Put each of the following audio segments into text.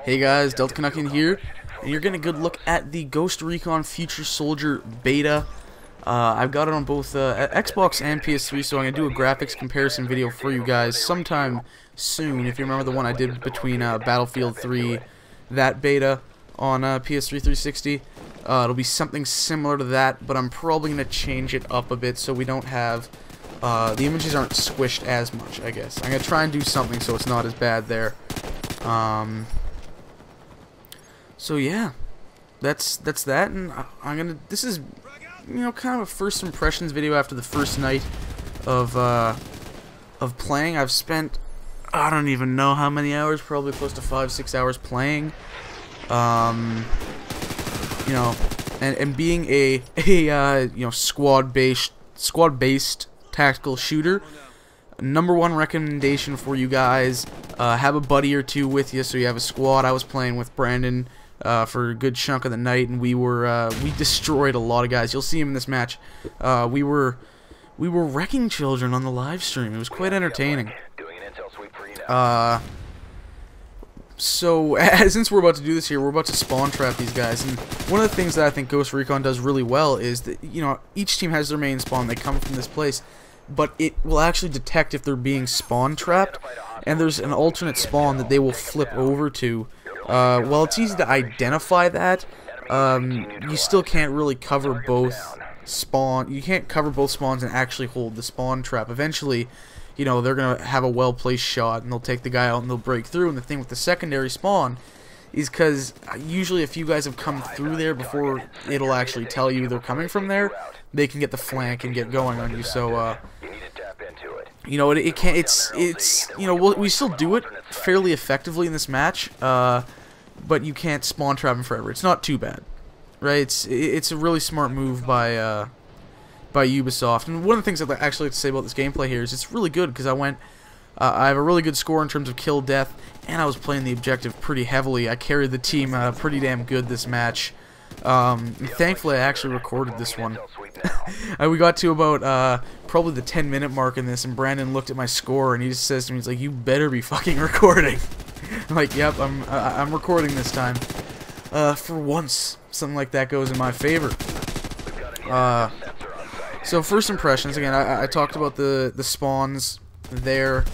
Hey guys, Delta Canuckian here, and you're getting a good look at the Ghost Recon Future Soldier beta. I've got it on both Xbox and PS3, so I'm going to do a graphics comparison video for you guys sometime soon. If you remember the one I did between Battlefield 3, that beta on PS3 360, it'll be something similar to that, but I'm probably going to change it up a bit so we don't have, the images aren't squished as much, I guess. I'm going to try and do something so it's not as bad there. So yeah, that's that, and I'm gonna. This is, kind of a first impressions video after the first night of playing. I've spent, I don't even know how many hours, probably close to 5-6 hours playing. And being a squad based tactical shooter. #1 recommendation for you guys: have a buddy or two with you, so you have a squad. I was playing with Brandon for a good chunk of the night, and we destroyed a lot of guys. You'll see him in this match. We were wrecking children on the live stream. It was quite entertaining. So since we're about to do this here, we're about to spawn trap these guys, and one of the things that I think Ghost Recon does really well is that each team has their main spawn. They come from this place, but it will actually detect if they're being spawn trapped, and there's an alternate spawn that they will flip over to. While it's easy to identify that, you still can't really cover both spawn. You can't cover both spawns and actually hold the spawn trap. Eventually, they're gonna have a well-placed shot, and they'll take the guy out and they'll break through. And the thing with the secondary spawn is because usually if you guys have come through there before it'll actually tell you they're coming from there, they can get the flank and get going on you. So we still do it fairly effectively in this match, but you can't spawn trap them forever. It's not too bad, right? It's a really smart move by Ubisoft. And one of the things I'd actually like to say about this gameplay here is it's really good because I have a really good score in terms of kill death, and I was playing the objective pretty heavily. I carried the team pretty damn good this match. And thankfully I actually recorded this one. We got to about probably the 10-minute mark in this, and Brandon looked at my score and he just says to me, he's like, "You better be fucking recording." I'm like, "Yep, I'm recording this time." For once, something like that goes in my favor. So first impressions, again, I talked about the spawns there,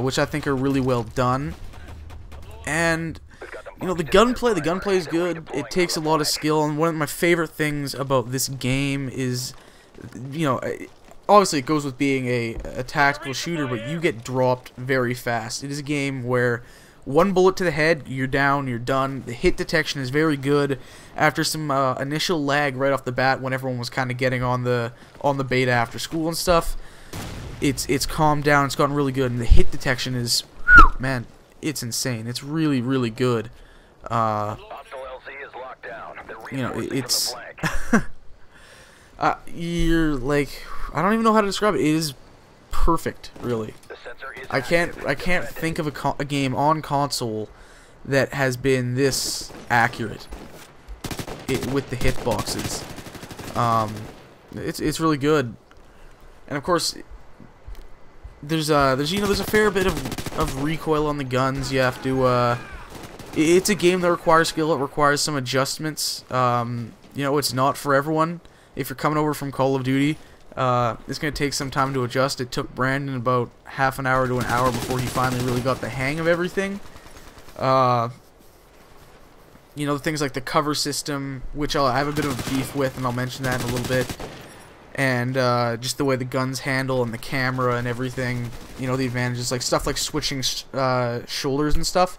which I think are really well done. And the gunplay is good. It takes a lot of skill, and one of my favorite things about this game is, obviously it goes with being a tactical shooter, but you get dropped very fast. It is a game where one bullet to the head, you're down, you're done. The hit detection is very good. After some initial lag right off the bat, when everyone was kind of getting on the beta after school and stuff, it's calmed down. It's gotten really good, and the hit detection is, man, it's insane. It's really, really good. It's you're like, I don't even know how to describe it. It is perfect, really. I can't think of a game on console that has been this accurate with the hitboxes. It's really good, and of course there's a fair bit of recoil on the guns. You have to it's a game that requires skill. It requires some adjustments. It's not for everyone. If you're coming over from Call of Duty, it's going to take some time to adjust. It took Brandon about half an hour to an hour before he finally really got the hang of everything. Things like the cover system, which I have a bit of a beef with, and I'll mention that in a little bit. And just the way the guns handle and the camera and everything, the advantages, like stuff like switching shoulders and stuff,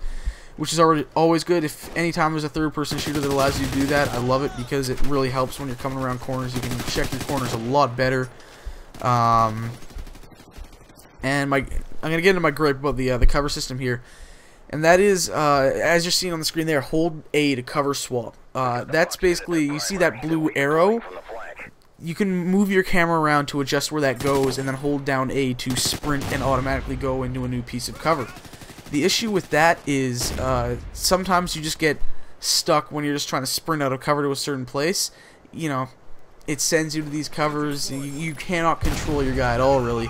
which is always good. If anytime there's a third-person shooter that allows you to do that, I love it because it really helps when you're coming around corners. You can check your corners a lot better. And I'm gonna get into my gripe about the cover system here, and that is, as you're seeing on the screen there, hold A to cover swap. That's basically, you see that blue arrow. You can move your camera around to adjust where that goes, and then hold down A to sprint and automatically go into a new piece of cover. The issue with that is sometimes you just get stuck when you're just trying to sprint out of cover to a certain place. It sends you to these covers. You cannot control your guy at all, really.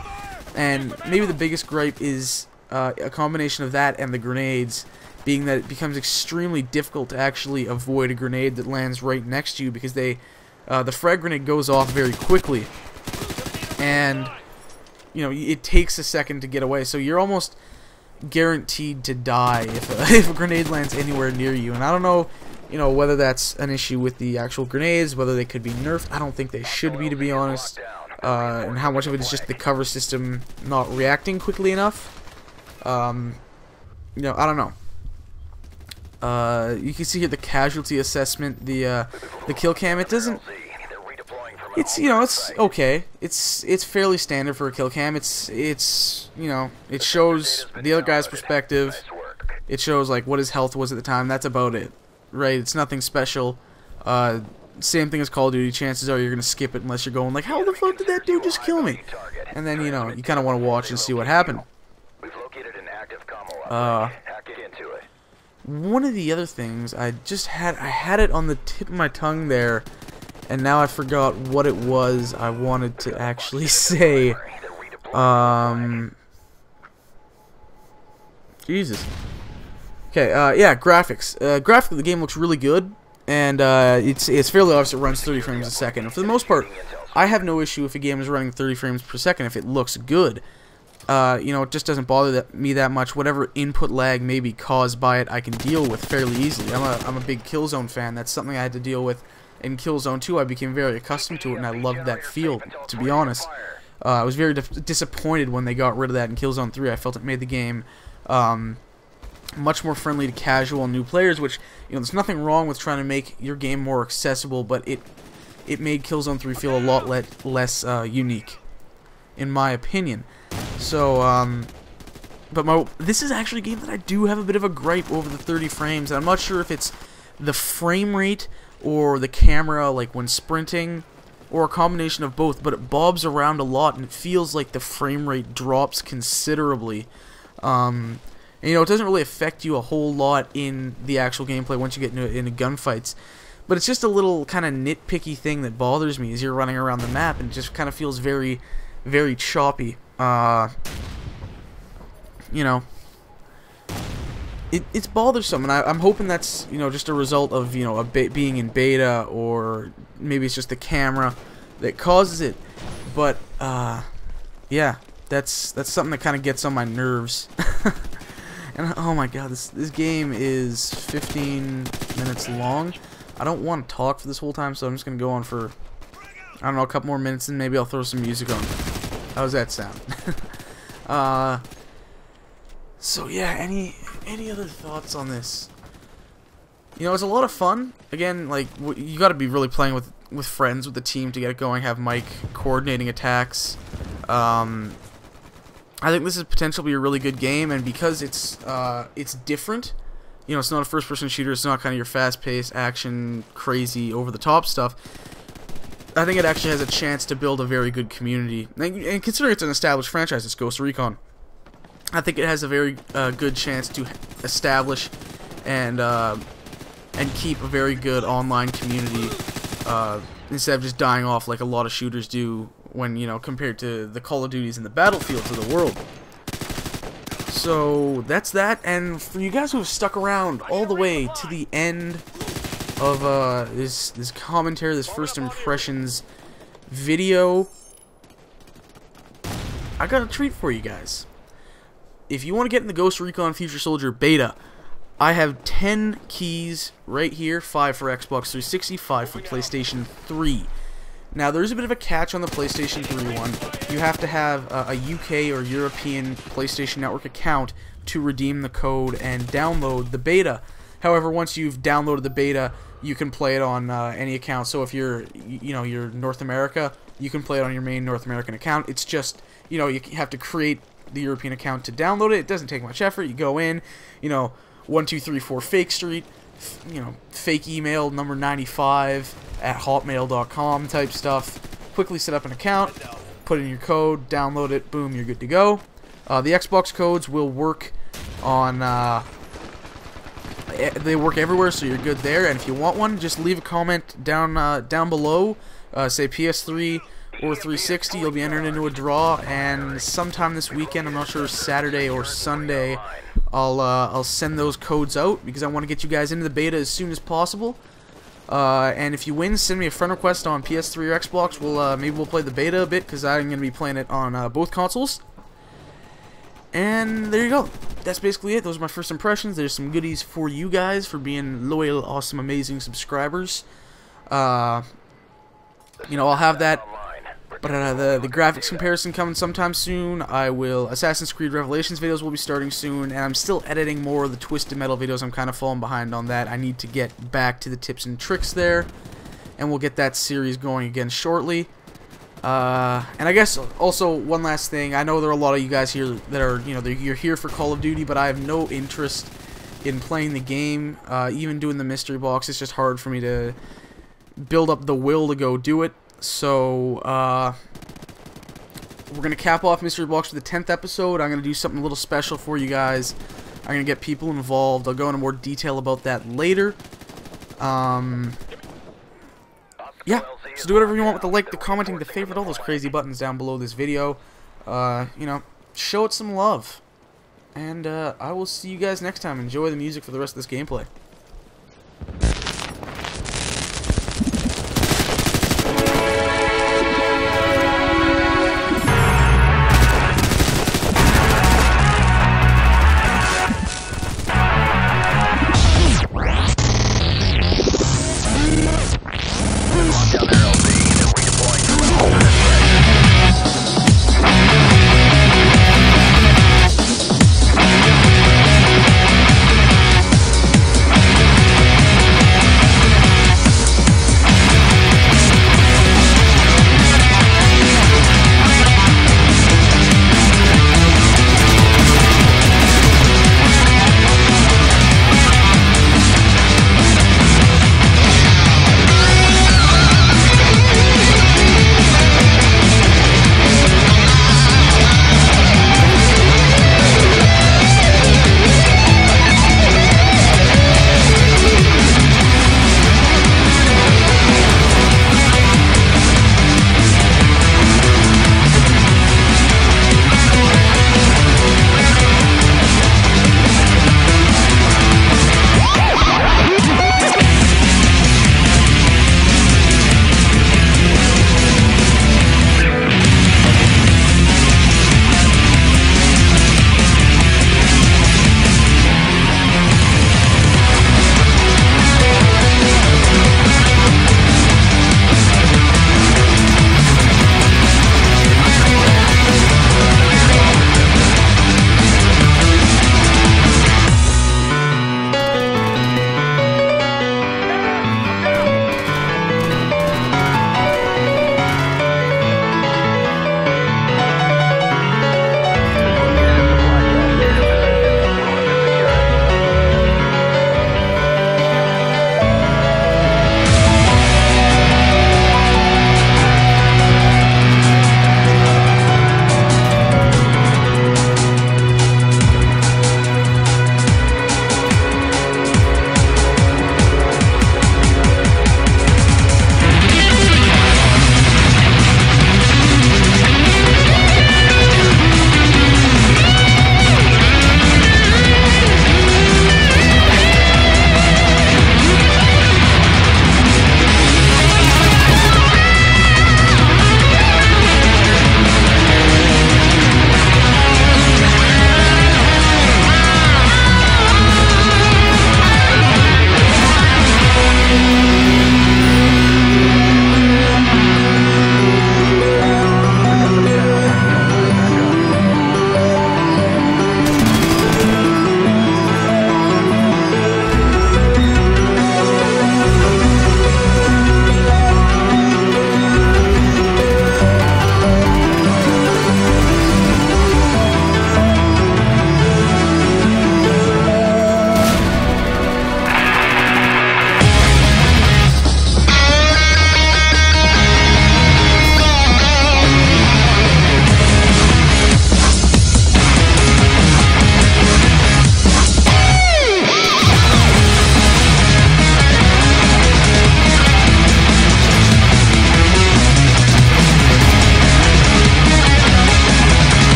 And maybe the biggest gripe is a combination of that and the grenades. being that it becomes extremely difficult to actually avoid a grenade that lands right next to you, because the frag grenade goes off very quickly, and you know, it takes a second to get away, so you're almost guaranteed to die if a grenade lands anywhere near you. And I don't know, you know, whether that's an issue with the actual grenades, whether they could be nerfed. I don't think they should be, to be honest. And how much of it is just the cover system not reacting quickly enough. You know, I don't know. You can see here the casualty assessment, the kill cam. It doesn't. It's, you know, it's okay. It's fairly standard for a kill cam. It's you know, it shows the other guy's perspective. It shows like what his health was at the time. That's about it, right? It's nothing special. Same thing as Call of Duty. Chances are you're gonna skip it unless you're going like, how the fuck did that dude just kill me? And then, you know, you kind of want to watch and see what happened. One of the other things I had it on the tip of my tongue there, and now I forgot what it was I wanted to actually say. Jesus. Okay, yeah, graphics. Graphically, the game looks really good, and it's fairly obvious it runs 30 frames a second. And for the most part, I have no issue if a game is running 30 frames per second if it looks good. You know, it just doesn't bother me that much. Whatever input lag may be caused by it, I can deal with fairly easily. I'm a big Killzone fan. That's something I had to deal with in Killzone 2. I became very accustomed to it, and I loved that feel, to be honest. I was very disappointed when they got rid of that in Killzone 3. I felt it made the game much more friendly to casual and new players, which, you know, there's nothing wrong with trying to make your game more accessible, but it made Killzone 3 feel a lot less unique, in my opinion. So, this is actually a game that I do have a bit of a gripe over the 30 frames, and I'm not sure if it's the frame rate or the camera, like when sprinting, or a combination of both, but it bobs around a lot, and it feels like the frame rate drops considerably. And, you know, it doesn't really affect you a whole lot in the actual gameplay once you get into gunfights, but it's just a little kind of nitpicky thing that bothers me as you're running around the map, and it just kind of feels very, very choppy. You know, it's bothersome, and I'm hoping that's, you know, just a result of, you know, being in beta, or maybe it's just the camera that causes it. But yeah, that's something that kind of gets on my nerves. And oh my god, this game is 15 minutes long. I don't want to talk for this whole time, so I'm just gonna go on for, I don't know, a couple more minutes, and maybe I'll throw some music on. How's that sound? So yeah, any other thoughts on this? You know, it's a lot of fun. Again, like, you got to be really playing with friends, with the team to get it going. Have Mike coordinating attacks. I think this is potentially be a really good game, and because it's different. You know, it's not a first-person shooter. It's not kind of your fast-paced, action, crazy, over-the-top stuff. I think it actually has a chance to build a very good community. And considering it's an established franchise, it's Ghost Recon, I think it has a very good chance to establish and keep a very good online community instead of just dying off like a lot of shooters do when, you know, compared to the Call of Duties and the Battlefields of the world. So that's that, and for you guys who have stuck around all the way to the end of this commentary, this first impressions video, I got a treat for you guys. If you want to get in the Ghost Recon Future Soldier beta, I have 10 keys right here, 5 for Xbox 360, 5 for PlayStation 3. Now, there's a bit of a catch on the PlayStation 3 one. You have to have a UK or European PlayStation Network account to redeem the code and download the beta. However, once you've downloaded the beta, you can play it on any account. So if you're North America, you can play it on your main North American account. It's just, you know, you have to create the European account to download it. It doesn't take much effort. You go in, you know, 1234 Fake Street, you know, fake email number 95 at hotmail.com type stuff. Quickly set up an account, put in your code, download it, boom, you're good to go. The Xbox codes will work on, they work everywhere, so you're good there. And if you want one, just leave a comment down below. Say PS3 or 360, you'll be entered into a draw, and sometime this weekend, I'm not sure, Saturday or Sunday, I'll send those codes out because I want to get you guys into the beta as soon as possible. And if you win, send me a friend request on PS3 or Xbox. Maybe we'll play the beta a bit because I'm going to be playing it on both consoles. And there you go. That's basically it. Those are my first impressions. There's some goodies for you guys for being loyal, awesome, amazing subscribers. You know, I'll have that. But the graphics comparison coming sometime soon. Assassin's Creed Revelations videos will be starting soon, and I'm still editing more of the Twisted Metal videos. I'm kind of falling behind on that. I need to get back to the tips and tricks there, and we'll get that series going again shortly. And I guess also one last thing. I know there are a lot of you guys here that are, you know, you're here for Call of Duty, but I have no interest in playing the game. Even doing the mystery box, it's just hard for me to build up the will to go do it. So, we're going to cap off Mystery Box for the 10th episode. I'm going to do something a little special for you guys. I'm going to get people involved. I'll go into more detail about that later. Yeah, so do whatever you want with the like, the commenting, the favorite, all those crazy buttons down below this video. You know, show it some love. And I will see you guys next time. Enjoy the music for the rest of this gameplay.